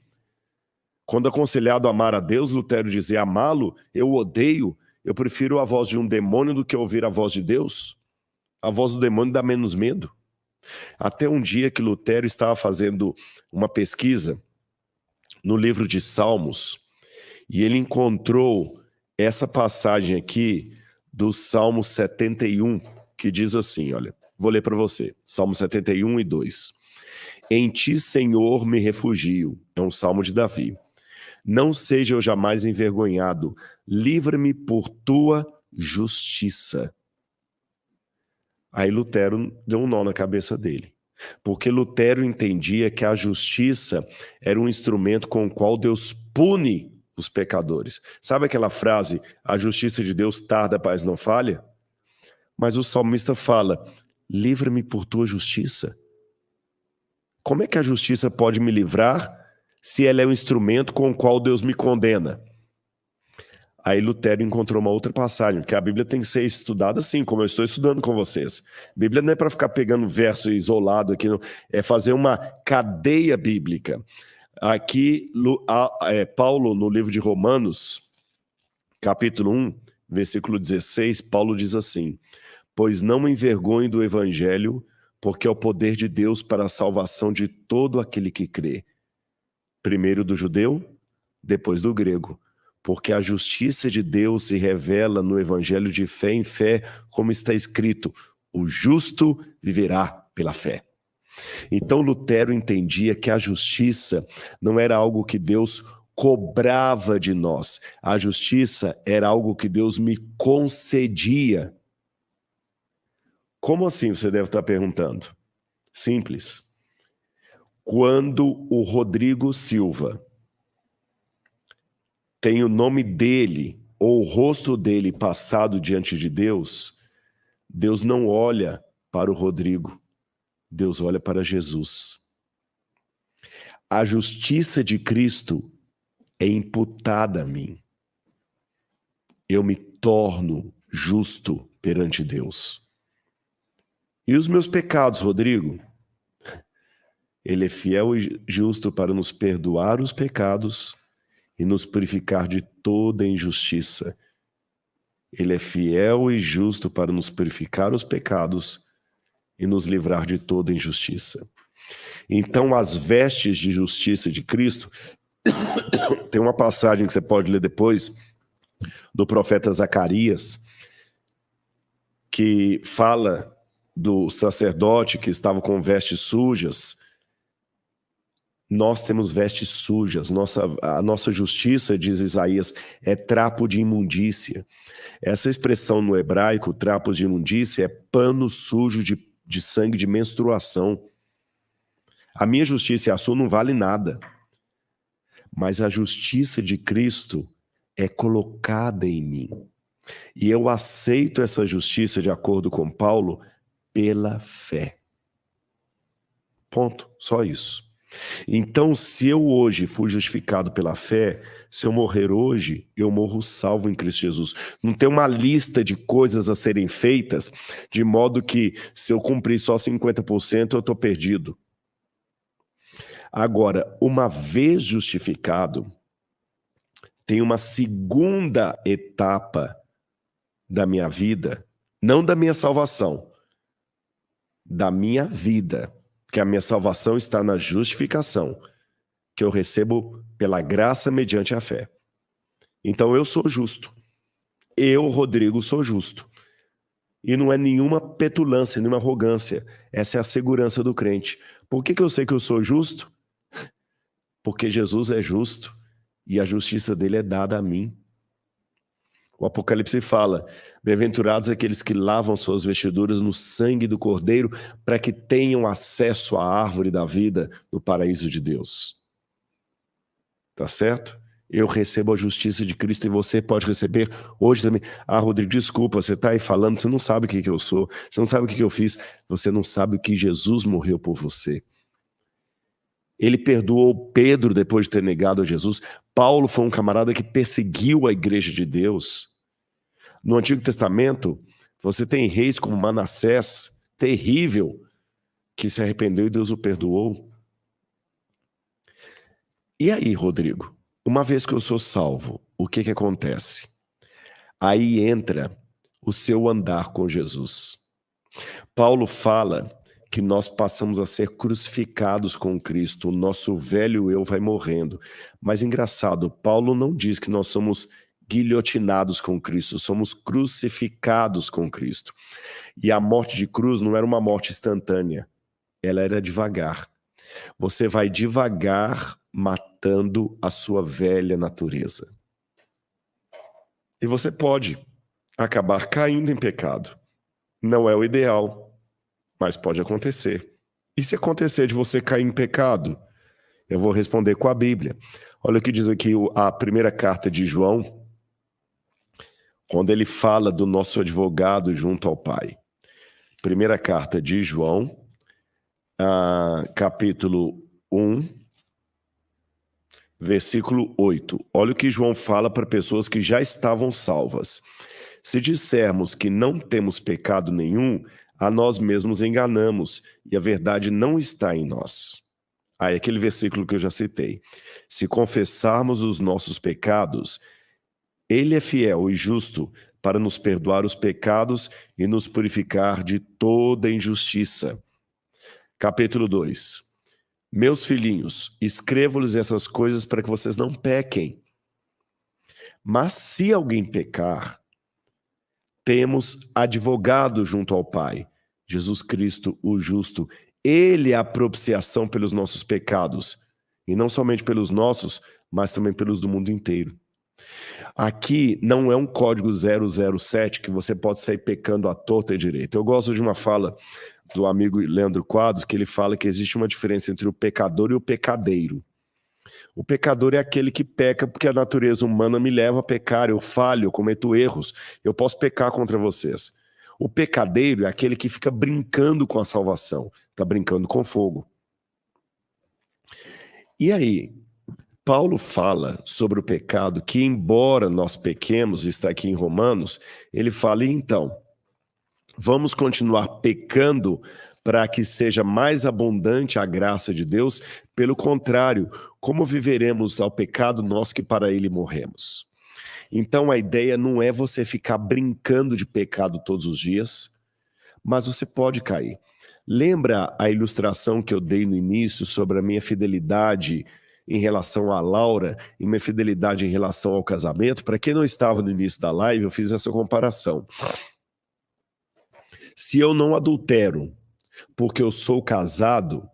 Quando aconselhado a amar a Deus, Lutero dizia: amá-lo, eu odeio, eu prefiro a voz de um demônio do que ouvir a voz de Deus. A voz do demônio dá menos medo. Até um dia que Lutero estava fazendo uma pesquisa no livro de Salmos, e ele encontrou essa passagem aqui do Salmo 71, que diz assim, olha, vou ler para você, Salmo 71 e 2. Em ti, Senhor, me refugio. É um salmo de Davi. Não seja eu jamais envergonhado, livra-me por tua justiça. Aí Lutero deu um nó na cabeça dele, porque Lutero entendia que a justiça era um instrumento com o qual Deus pune os pecadores. Sabe aquela frase, a justiça de Deus tarda, mas não falha? Mas o salmista fala, livra-me por tua justiça. Como é que a justiça pode me livrar se ela é um instrumento com o qual Deus me condena? Aí Lutero encontrou uma outra passagem, porque a Bíblia tem que ser estudada assim, como eu estou estudando com vocês. A Bíblia não é para ficar pegando verso isolado aqui, não. É fazer uma cadeia bíblica. Aqui, Paulo, no livro de Romanos, capítulo 1, versículo 16, Paulo diz assim, pois não me envergonho do evangelho, porque é o poder de Deus para a salvação de todo aquele que crê. Primeiro do judeu, depois do grego. Porque a justiça de Deus se revela no evangelho de fé em fé, como está escrito, o justo viverá pela fé. Então Lutero entendia que a justiça não era algo que Deus cobrava de nós. A justiça era algo que Deus me concedia. Como assim, você deve estar perguntando? Simples. Quando o Rodrigo Silva tem o nome dele ou o rosto dele passado diante de Deus, Deus não olha para o Rodrigo, Deus olha para Jesus. A justiça de Cristo é imputada a mim. Eu me torno justo perante Deus. E os meus pecados, Rodrigo? Ele é fiel e justo para nos perdoar os pecados e nos purificar de toda injustiça. Ele é fiel e justo para nos purificar os pecados e nos livrar de toda injustiça. Então, as vestes de justiça de Cristo, tem uma passagem que você pode ler depois, do profeta Zacarias, que fala do sacerdote que estava com vestes sujas. Nós temos vestes sujas, a nossa justiça, diz Isaías, é trapo de imundícia. Essa expressão no hebraico, trapo de imundícia, é pano sujo de sangue de menstruação. A minha justiça e a sua não vale nada, mas a justiça de Cristo é colocada em mim. E eu aceito essa justiça, de acordo com Paulo, pela fé. Ponto, só isso. Então, se eu hoje fui justificado pela fé, se eu morrer hoje, eu morro salvo em Cristo Jesus. Não tem uma lista de coisas a serem feitas, de modo que se eu cumprir só 50%, eu estou perdido. Agora, uma vez justificado, tem uma segunda etapa da minha vida, não da minha salvação, da minha vida. Que a minha salvação está na justificação, que eu recebo pela graça mediante a fé. Então eu sou justo. Eu, Rodrigo, sou justo. E não é nenhuma petulância, nenhuma arrogância. Essa é a segurança do crente. Por que eu sei que eu sou justo? Porque Jesus é justo e a justiça dele é dada a mim. O Apocalipse fala, bem-aventurados aqueles que lavam suas vestiduras no sangue do Cordeiro para que tenham acesso à árvore da vida no paraíso de Deus. Tá certo? Eu recebo a justiça de Cristo e você pode receber hoje também. Ah, Rodrigo, desculpa, você está aí falando, você não sabe o que eu sou, você não sabe o que eu fiz, você não sabe o que Jesus morreu por você. Ele perdoou Pedro depois de ter negado a Jesus. Paulo foi um camarada que perseguiu a igreja de Deus. No Antigo Testamento, você tem reis como Manassés, terrível, que se arrependeu e Deus o perdoou. E aí, Rodrigo, uma vez que eu sou salvo, o que acontece? Aí entra o seu andar com Jesus. Paulo fala que nós passamos a ser crucificados com Cristo, o nosso velho eu vai morrendo. Mas engraçado, Paulo não diz que nós somos guilhotinados com Cristo, somos crucificados com Cristo. E a morte de cruz não era uma morte instantânea, ela era devagar. Você vai devagar matando a sua velha natureza. E você pode acabar caindo em pecado. Não é o ideal, mas pode acontecer. E se acontecer de você cair em pecado? Eu vou responder com a Bíblia. Olha o que diz aqui a primeira carta de João, quando ele fala do nosso advogado junto ao Pai. Primeira carta de João, capítulo 1, versículo 8. Olha o que João fala para pessoas que já estavam salvas. Se dissermos que não temos pecado nenhum, a nós mesmos enganamos, e a verdade não está em nós. Aí aquele versículo que eu já citei. Se confessarmos os nossos pecados, ele é fiel e justo para nos perdoar os pecados e nos purificar de toda injustiça. Capítulo 2. Meus filhinhos, escrevo-lhes essas coisas para que vocês não pequem. Mas se alguém pecar, temos advogado junto ao Pai, Jesus Cristo, o justo. Ele é a propiciação pelos nossos pecados, e não somente pelos nossos, mas também pelos do mundo inteiro. Aqui não é um código 007 que você pode sair pecando à torta e direita. Eu gosto de uma fala do amigo Leandro Quadros, que ele fala que existe uma diferença entre o pecador e o pecadeiro. O pecador é aquele que peca porque a natureza humana me leva a pecar, eu falho, eu cometo erros, eu posso pecar contra vocês. O pecadeiro é aquele que fica brincando com a salvação, está brincando com fogo. E aí, Paulo fala sobre o pecado que, embora nós pequemos, está aqui em Romanos, ele fala, então, vamos continuar pecando para que seja mais abundante a graça de Deus? Pelo contrário, como viveremos ao pecado nós que para ele morremos? Então a ideia não é você ficar brincando de pecado todos os dias, mas você pode cair. Lembra a ilustração que eu dei no início sobre a minha fidelidade em relação à Laura e minha fidelidade em relação ao casamento? Para quem não estava no início da live, eu fiz essa comparação. Se eu não adultero porque eu sou casado,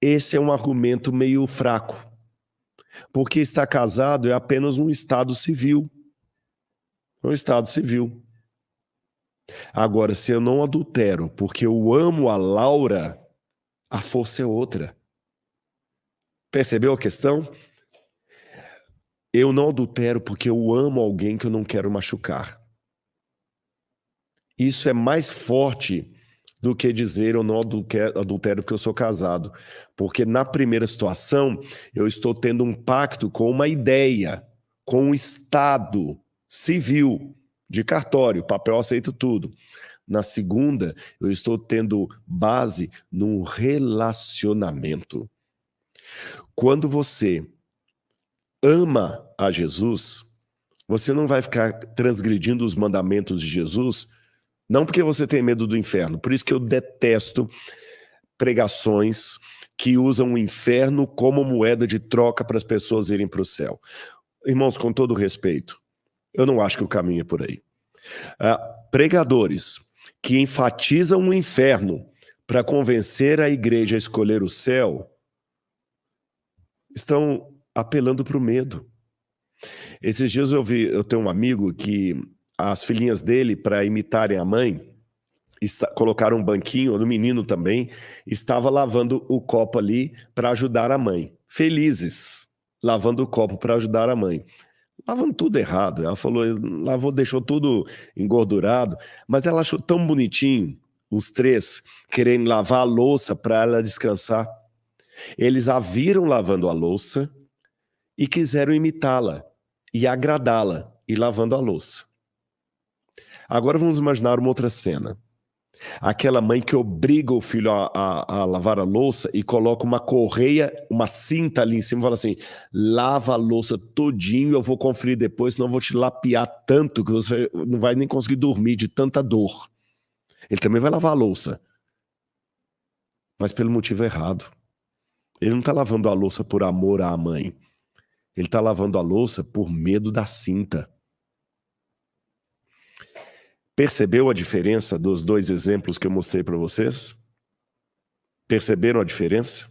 esse é um argumento meio fraco. Porque estar casado é apenas um estado civil. Um estado civil. Agora, se eu não adultero porque eu amo a Laura, a força é outra. Percebeu a questão? Eu não adultero porque eu amo alguém que eu não quero machucar. Isso é mais forte do que dizer eu não adultero porque eu sou casado. Porque na primeira situação, eu estou tendo um pacto com uma ideia, com um estado civil, de cartório, papel aceito tudo. Na segunda, eu estou tendo base num relacionamento. Quando você ama a Jesus, você não vai ficar transgredindo os mandamentos de Jesus, não porque você tem medo do inferno. Por isso que eu detesto pregações que usam o inferno como moeda de troca para as pessoas irem para o céu. Irmãos, com todo respeito, eu não acho que o caminho é por aí. Pregadores que enfatizam o inferno para convencer a igreja a escolher o céu, estão apelando para o medo. Esses dias eu tenho um amigo que as filhinhas dele, para imitarem a mãe, colocaram um banquinho, no menino também, estava lavando o copo ali para ajudar a mãe. Felizes. lavando o copo para ajudar a mãe. Lavando tudo errado. Ela falou, lavou, deixou tudo engordurado, mas ela achou tão bonitinho, os três, querendo lavar a louça para ela descansar. Eles a viram lavando a louça e quiseram imitá-la e agradá-la e lavando a louça. Agora vamos imaginar uma outra cena. Aquela mãe que obriga o filho a lavar a louça e coloca uma correia, uma cinta ali em cima e fala assim, lava a louça todinho, eu vou conferir depois, senão eu vou te lapiar tanto que você não vai nem conseguir dormir de tanta dor. Ele também vai lavar a louça, mas pelo motivo errado. Ele não está lavando a louça por amor à mãe. Ele está lavando a louça por medo da cinta. Percebeu a diferença dos dois exemplos que eu mostrei para vocês? Perceberam a diferença?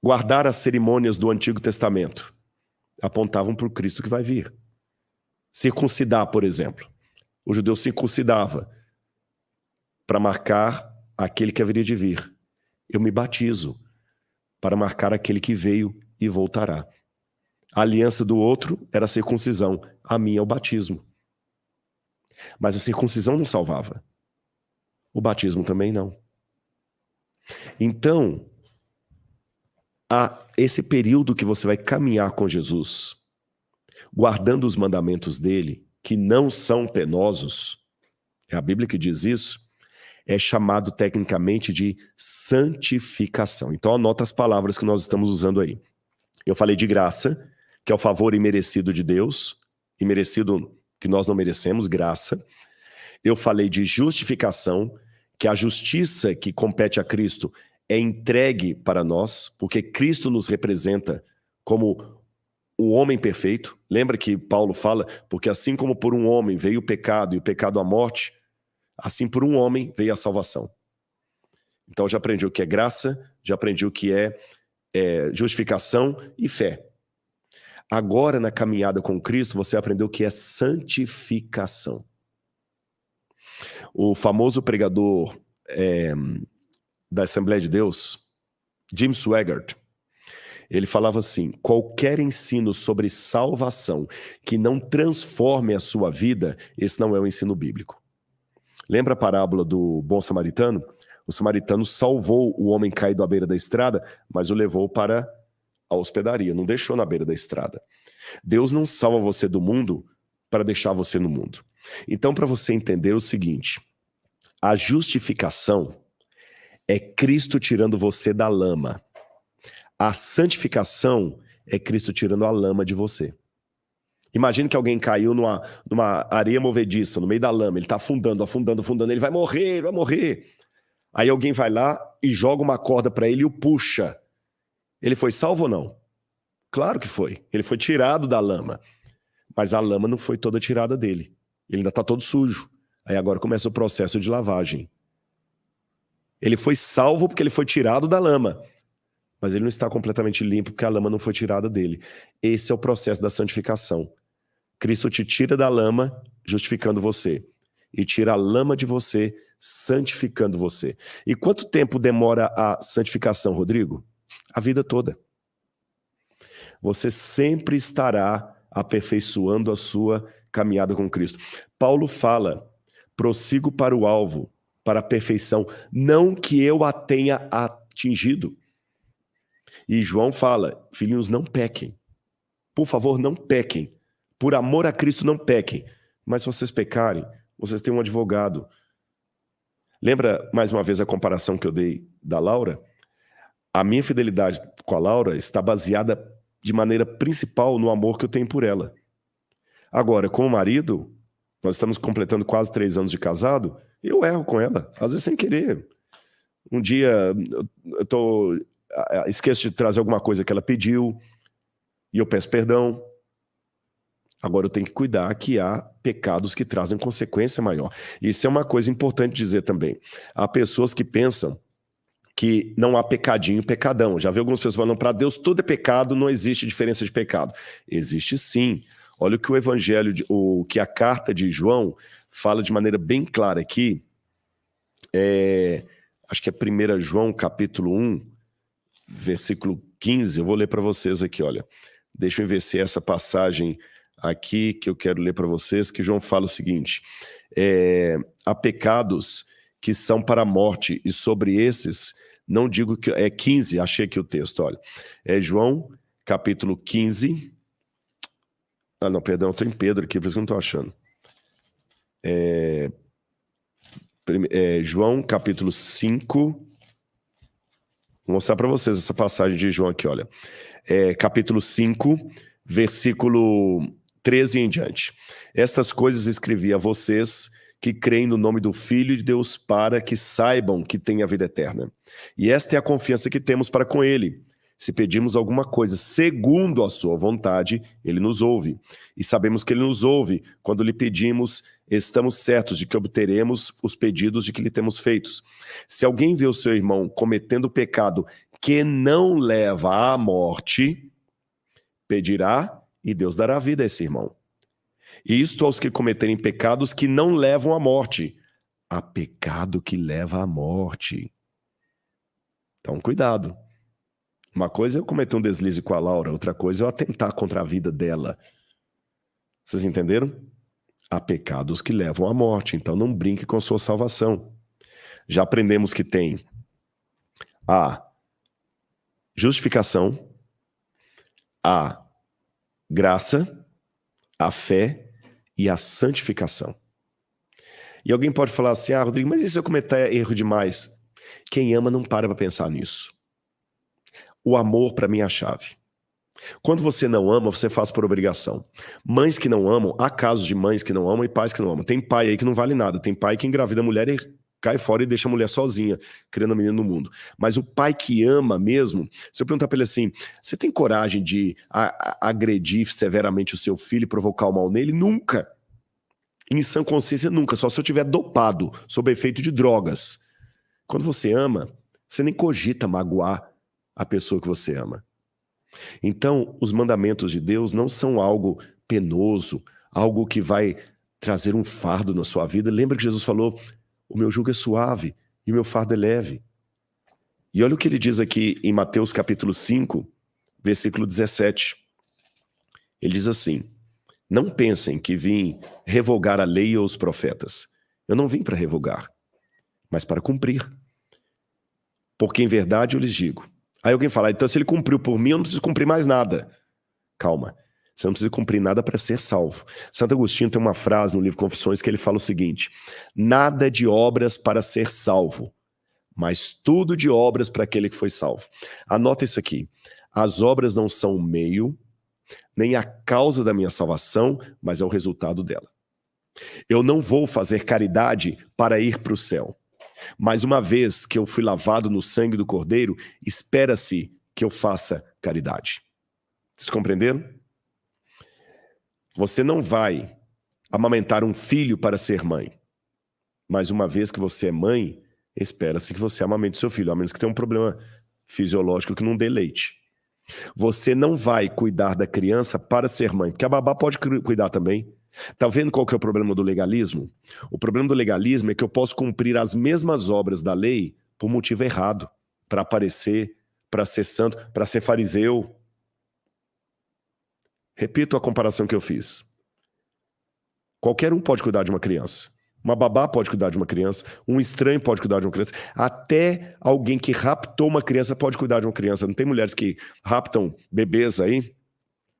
guardar as cerimônias do Antigo Testamento apontavam para o Cristo que vai vir. Circuncidar, por exemplo. O judeu circuncidava para marcar aquele que haveria de vir. Eu me batizo para marcar aquele que veio e voltará. A aliança do outro era a circuncisão, a minha é o batismo. Mas a circuncisão não salvava. O batismo também não. Então, há esse período que você vai caminhar com Jesus, guardando os mandamentos dele, que não são penosos, é a Bíblia que diz isso, é chamado tecnicamente de santificação. Então anota as palavras que nós estamos usando aí. Eu falei de graça, que é o favor imerecido de Deus, imerecido que nós não merecemos, graça. Eu falei de justificação, que a justiça que compete a Cristo é entregue para nós, porque Cristo nos representa como o homem perfeito. Lembra que Paulo fala, porque assim como por um homem veio o pecado e o pecado a morte, assim por um homem veio a salvação. Então já aprendi o que é graça, já aprendi o que é justificação e fé. Agora na caminhada com Cristo você aprendeu o que é santificação. O famoso pregador da Assembleia de Deus, Jim Swaggart, ele falava assim: qualquer ensino sobre salvação que não transforme a sua vida, esse não é o ensino bíblico. Lembra a parábola do bom samaritano? O samaritano salvou o homem caído à beira da estrada, mas o levou para a hospedaria, não deixou na beira da estrada. Deus não salva você do mundo para deixar você no mundo. Então, para você entender o seguinte, a justificação é Cristo tirando você da lama. A santificação é Cristo tirando a lama de você. Imagine que alguém caiu numa areia movediça, no meio da lama, ele está afundando, ele vai morrer. Aí alguém vai lá e joga uma corda para ele e o puxa. Ele foi salvo ou não? Claro que foi. Ele foi tirado da lama. Mas a lama não foi toda tirada dele. Ele ainda está todo sujo. Aí agora começa o processo de lavagem. Ele foi salvo porque ele foi tirado da lama. Mas ele não está completamente limpo porque a lama não foi tirada dele. Esse é o processo da santificação. Cristo te tira da lama, justificando você. E tira a lama de você, santificando você. E quanto tempo demora a santificação, Rodrigo? A vida toda. Você sempre estará aperfeiçoando a sua caminhada com Cristo. Paulo fala, prossigo para o alvo, para a perfeição, não que eu a tenha atingido. E João fala, filhinhos, não pequem. Por favor, não pequem. Por amor a Cristo, não pequem. Mas se vocês pecarem, vocês têm um advogado. Lembra, mais uma vez, a comparação que eu dei da Laura? A minha fidelidade com a Laura está baseada de maneira principal no amor que eu tenho por ela. Agora, com o marido, nós estamos completando quase 3 anos de casado, eu erro com ela, às vezes sem querer. Um dia esqueço de trazer alguma coisa que ela pediu e eu peço perdão. Agora eu tenho que cuidar que há pecados que trazem consequência maior. Isso é uma coisa importante dizer também. Há pessoas que pensam que não há pecadinho, pecadão. Já vi algumas pessoas falando, para Deus tudo é pecado, não existe diferença de pecado. Existe sim. Olha o que o evangelho, o que a carta de João fala de maneira bem clara aqui. Acho que é 1 João, capítulo 1, versículo 15. Eu vou ler para vocês aqui, olha. Deixa eu ver se essa passagem aqui que eu quero ler para vocês, que João fala o seguinte. Há pecados que são para a morte, e sobre esses, não digo que... 15, achei aqui o texto, olha. João, capítulo 15... Ah, não, perdão, eu estou em Pedro aqui, por isso que eu não estou achando. João, capítulo 5... Vou mostrar para vocês essa passagem de João aqui, olha. Capítulo 5, versículo 13 em diante. Estas coisas escrevi a vocês que creem no nome do Filho de Deus para que saibam que têm a vida eterna. E esta é a confiança que temos para com Ele. Se pedimos alguma coisa segundo a sua vontade, Ele nos ouve. E sabemos que Ele nos ouve. Quando lhe pedimos, estamos certos de que obteremos os pedidos de que lhe temos feitos. Se alguém vê o seu irmão cometendo pecado que não leva à morte, pedirá e Deus dará vida a esse irmão. Isto aos que cometerem pecados que não levam à morte. Há pecado que leva à morte. Então, cuidado. Uma coisa é eu cometer um deslize com a Laura, outra coisa é eu atentar contra a vida dela. Vocês entenderam? Há pecados que levam à morte, então não brinque com sua salvação. Já aprendemos que tem a justificação, a graça, a fé e a santificação. E alguém pode falar assim, Rodrigo, mas e se eu cometer erro demais? Quem ama não para pensar nisso. O amor, para mim, é a chave. Quando você não ama, você faz por obrigação. Mães que não amam, há casos de mães que não amam e pais que não amam. Tem pai aí que não vale nada. Tem pai que engravida a mulher e cai fora e deixa a mulher sozinha, criando a menina no mundo. Mas o pai que ama mesmo, se eu perguntar para ele assim, você tem coragem de agredir severamente o seu filho e provocar o mal nele? Nunca. Em sã consciência, nunca. Só se eu estiver dopado, sob efeito de drogas. Quando você ama, você nem cogita magoar a pessoa que você ama. Então, os mandamentos de Deus não são algo penoso, algo que vai trazer um fardo na sua vida. Lembra que Jesus falou, o meu jugo é suave e o meu fardo é leve. E olha o que ele diz aqui em Mateus capítulo 5, versículo 17. Ele diz assim, não pensem que vim revogar a lei ou os profetas. Eu não vim para revogar, mas para cumprir. Porque em verdade eu lhes digo. Aí alguém fala, então se ele cumpriu por mim, eu não preciso cumprir mais nada. Calma, você não precisa cumprir nada para ser salvo. Santo Agostinho tem uma frase no livro Confissões que ele fala o seguinte, nada de obras para ser salvo, mas tudo de obras para aquele que foi salvo. Anota isso aqui, as obras não são o meio, nem a causa da minha salvação, mas é o resultado dela. Eu não vou fazer caridade para ir para o céu. Mas uma vez que eu fui lavado no sangue do Cordeiro, espera-se que eu faça caridade. Vocês compreenderam? Você não vai amamentar um filho para ser mãe. Mas uma vez que você é mãe, espera-se que você amamente seu filho, a menos que tenha um problema fisiológico que não dê leite. Você não vai cuidar da criança para ser mãe, porque a babá pode cuidar também. Tá vendo qual que é o problema do legalismo? O problema do legalismo é que eu posso cumprir as mesmas obras da lei por motivo errado, para aparecer, para ser santo, para ser fariseu. Repito a comparação que eu fiz. Qualquer um pode cuidar de uma criança. Uma babá pode cuidar de uma criança, um estranho pode cuidar de uma criança, até alguém que raptou uma criança pode cuidar de uma criança. Não tem mulheres que raptam bebês aí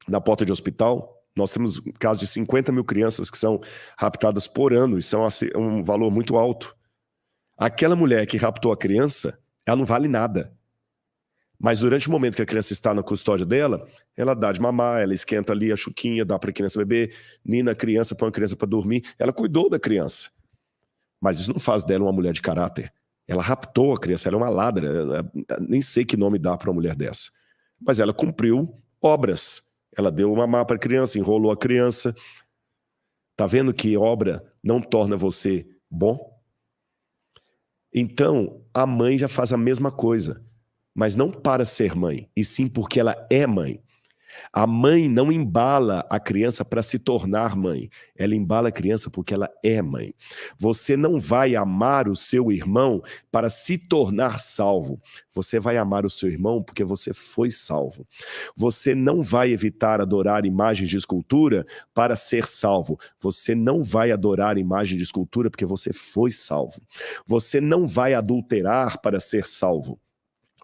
na porta de hospital? Nós temos casos de 50 mil crianças que são raptadas por ano, isso é um valor muito alto. Aquela mulher que raptou a criança, ela não vale nada. Mas durante o momento que a criança está na custódia dela, ela dá de mamar, ela esquenta ali a chuquinha, dá para a criança beber, nina a criança, põe a criança para dormir. Ela cuidou da criança. Mas isso não faz dela uma mulher de caráter. Ela raptou a criança, ela é uma ladra, nem sei que nome dá para uma mulher dessa. Mas ela cumpriu obras. Ela deu mamar para a criança, enrolou a criança. Tá vendo que obra não torna você bom? Então, a mãe já faz a mesma coisa. Mas não para ser mãe, e sim porque ela é mãe. A mãe não embala a criança para se tornar mãe. Ela embala a criança porque ela é mãe. Você não vai amar o seu irmão para se tornar salvo. Você vai amar o seu irmão porque você foi salvo. Você não vai evitar adorar imagens de escultura para ser salvo. Você não vai adorar imagem de escultura porque você foi salvo. Você não vai adulterar para ser salvo.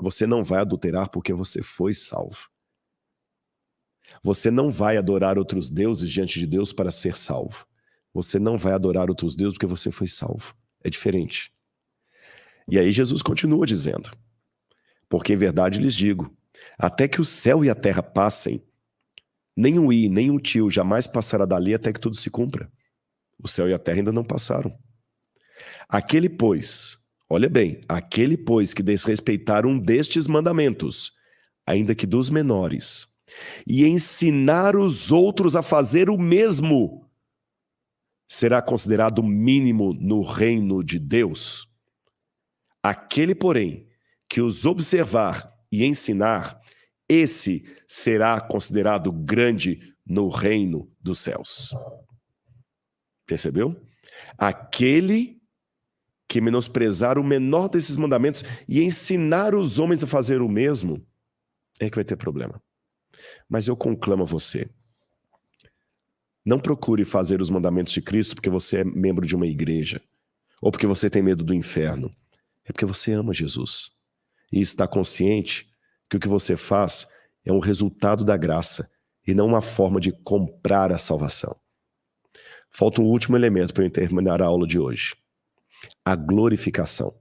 Você não vai adulterar porque você foi salvo. Você não vai adorar outros deuses diante de Deus para ser salvo. Você não vai adorar outros deuses porque você foi salvo. É diferente. E aí Jesus continua dizendo, porque em verdade lhes digo, até que o céu e a terra passem, nem o i, nem o tio jamais passará dali até que tudo se cumpra. O céu e a terra ainda não passaram. Aquele, pois, olha bem, aquele, pois, que desrespeitar um destes mandamentos, ainda que dos menores, e ensinar os outros a fazer o mesmo, será considerado mínimo no reino de Deus. Aquele, porém, que os observar e ensinar, esse será considerado grande no reino dos céus. Percebeu? Aquele que menosprezar o menor desses mandamentos e ensinar os homens a fazer o mesmo, é que vai ter problema. Mas eu conclamo a você, não procure fazer os mandamentos de Cristo porque você é membro de uma igreja, ou porque você tem medo do inferno. É porque você ama Jesus. E está consciente que o que você faz é um resultado da graça e não uma forma de comprar a salvação. Falta um último elemento para eu terminar a aula de hoje. A glorificação.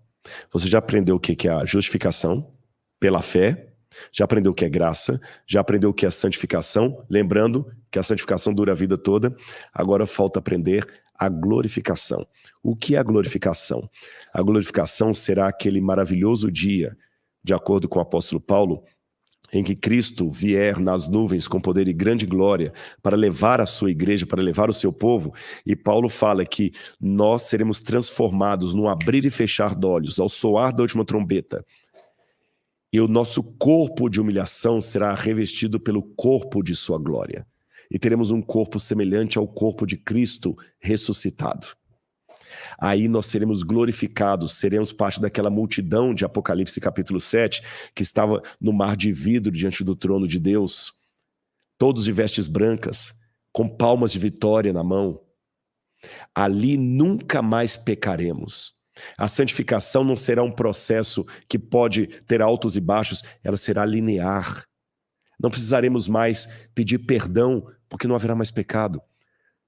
Você já aprendeu o que é a justificação pela fé, já aprendeu o que é graça, já aprendeu o que é santificação, lembrando que a santificação dura a vida toda. Agora falta aprender a glorificação. O que é a glorificação? A glorificação será aquele maravilhoso dia, de acordo com o apóstolo Paulo, em que Cristo vier nas nuvens com poder e grande glória para levar a sua igreja, para levar o seu povo. E Paulo fala que nós seremos transformados no abrir e fechar de olhos, ao soar da última trombeta. E o nosso corpo de humilhação será revestido pelo corpo de sua glória. E teremos um corpo semelhante ao corpo de Cristo ressuscitado. Aí nós seremos glorificados, seremos parte daquela multidão de Apocalipse capítulo 7, que estava no mar de vidro diante do trono de Deus, todos de vestes brancas, com palmas de vitória na mão. Ali nunca mais pecaremos. A santificação não será um processo que pode ter altos e baixos, ela será linear. Não precisaremos mais pedir perdão, porque não haverá mais pecado.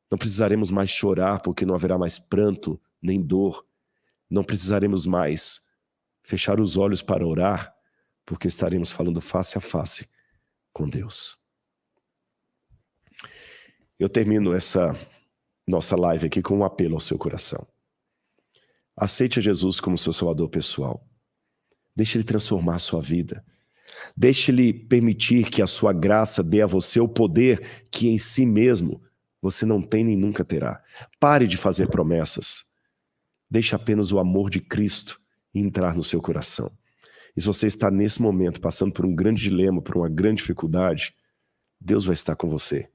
Não precisaremos mais chorar, porque não haverá mais pranto nem dor. Não precisaremos mais fechar os olhos para orar, porque estaremos falando face a face com Deus. Eu termino essa nossa live aqui com um apelo ao seu coração. Aceite a Jesus como seu salvador pessoal. Deixe Ele transformar a sua vida. Deixe Ele permitir que a sua graça dê a você o poder que em si mesmo você não tem nem nunca terá. Pare de fazer promessas. Deixe apenas o amor de Cristo entrar no seu coração. E se você está nesse momento passando por um grande dilema, por uma grande dificuldade, Deus vai estar com você.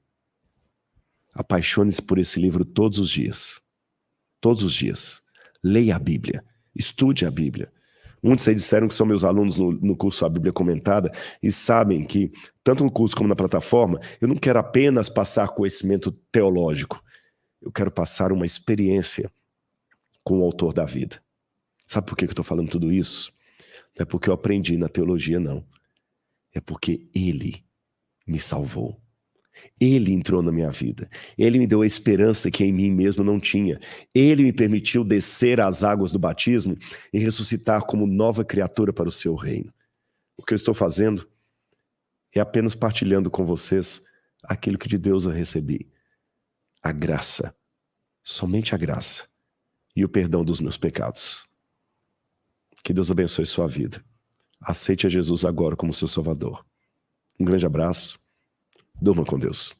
Apaixone-se por esse livro todos os dias. Todos os dias. Leia a Bíblia. Estude a Bíblia. Muitos aí disseram que são meus alunos no curso A Bíblia Comentada e sabem que, tanto no curso como na plataforma, eu não quero apenas passar conhecimento teológico. Eu quero passar uma experiência com o autor da vida. Sabe por que eu estou falando tudo isso? Não é porque eu aprendi na teologia, não. É porque Ele me salvou. Ele entrou na minha vida. Ele me deu a esperança que em mim mesmo não tinha. Ele me permitiu descer às águas do batismo e ressuscitar como nova criatura para o seu reino. O que eu estou fazendo é apenas partilhando com vocês aquilo que de Deus eu recebi. A graça. Somente a graça. E o perdão dos meus pecados. Que Deus abençoe sua vida. Aceite a Jesus agora como seu Salvador. Um grande abraço. Durma com Deus.